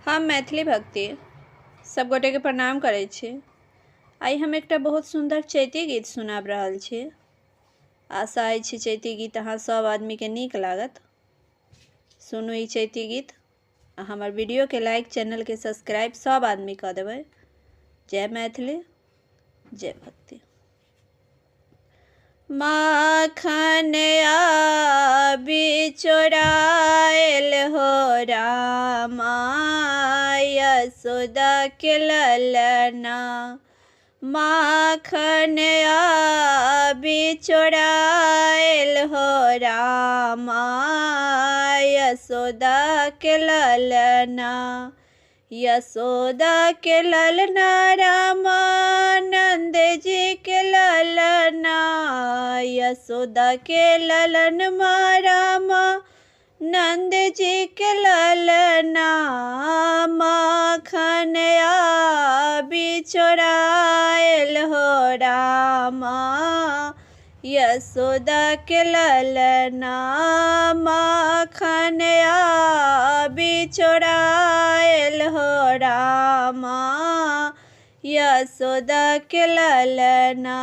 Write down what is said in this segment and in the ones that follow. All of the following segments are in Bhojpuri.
हम मैथिली भक्ति सब गोटे के प्रणाम करै छी। आई हम एकटा बहुत सुंदर चैती गीत सुनाब रहल छी। आशा अछि चैती गीत अहाँ सब आदमी के नीक लागत। सुनू ई चैती गीत आ हमर वीडियो के लाइक, चैनल के सब्सक्राइब सब आदमी कर देबै। जय मैथिली, जय भक्ति। माखन बिचोरायल हो रामा, यशोदा के ललना। माखन बिचोरायल हो रामा, यशोदा के ललना। यशोदा के ललना रामा, नंद जी के ललना। यशोदा के ललन रामा, नंद जी के ललना। माखन बिचोरायल हो रामा, यशोदा के ललना। माखन बिचोरायल हो रामा, यशोदा के ललना।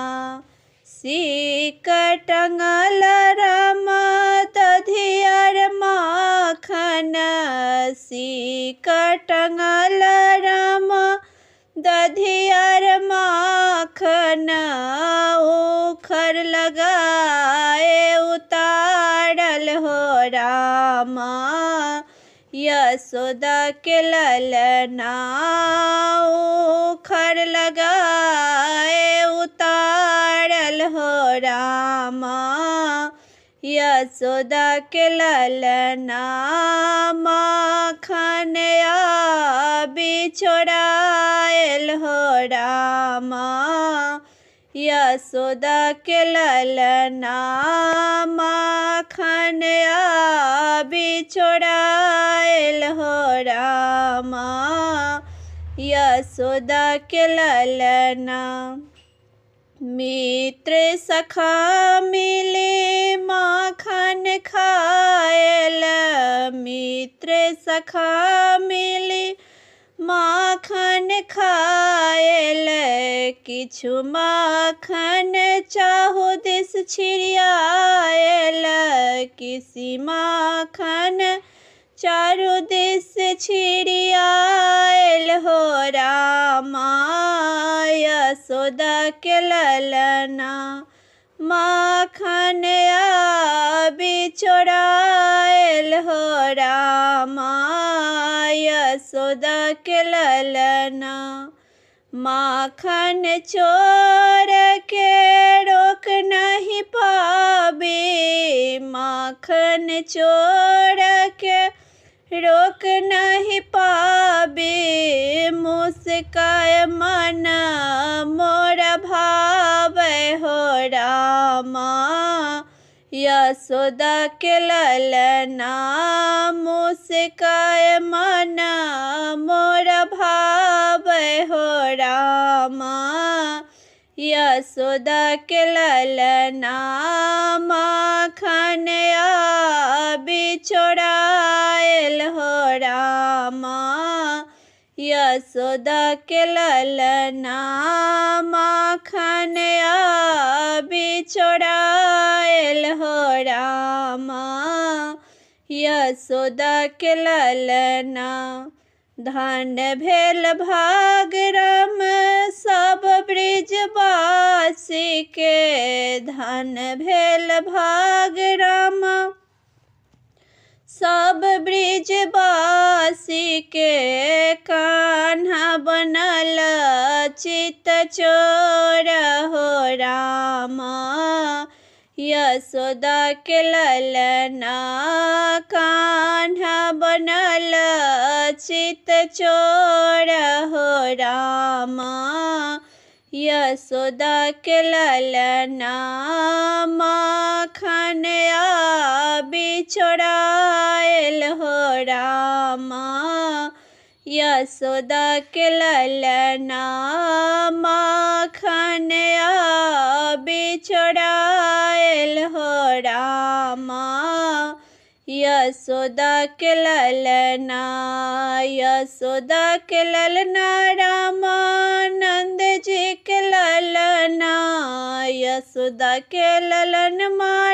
सीक टंगल रामा, दधियर माखन। सीक टंगल रामा, दधियर माखन। उखर लगाए उतारल हो रामा, यशोदा के ललना। उखर लगाए उतारल हो रामा, यशोदा के ललना। माखन बिचोरायल हो रामा, यशोदा के ललना। माखन बिचोरायल हो रामा, यशोदा के ललना। मित्र सखा मिले माखन खायल। मित्र सखा मिले माखन खायल। किछु माखन चाहु दिस छिड़ियायल। किसी माखन चारु दिस छिड़ियायल हो रामा, यशोदा के ललना। माखन बिचोरायल हो रामा, यशोदा के ललना। माखन चोर के रोक नहीं पाबे। माखन चोर के रोक नहीं पाबे। मुस्काय मन मोर भावे हो रामा, यशोदा के ललना। मुस्काय मन मोर भावे हो रामा, यशोदा के ललना। माखन बिचोरायल हो रामा, यशोदा के ललना। माखन बिचोरायल हो रामा, यशोदा के ललना। धन भेल भाग राम सब ब्रिजवासी के। धन भेल भाग राम सब ब्रिजवासी के। कान्हा बनल चित चोर हो रामा, यशोदा के ललना। कान्हा बनल चित चोर हो रामा, यशोदा के ललना। माखन बिचोरायल हो रामा, यशोदा के ललना। माखन बिचोरायल हो रामा, यशोदा के ललना, यशोदा के ललना रामा नंद जी के ललना, यशोदा के ललन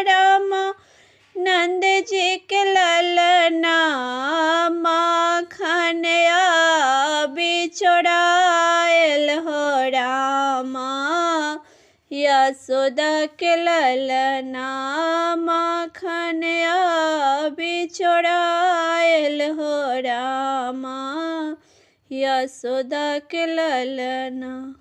रामा नंद जी के ललना, माखन बिछोड़ायल हो रामा, यशोदा के ललना माखन बिछोड़ायल हो रामा, यशोदा के ललना।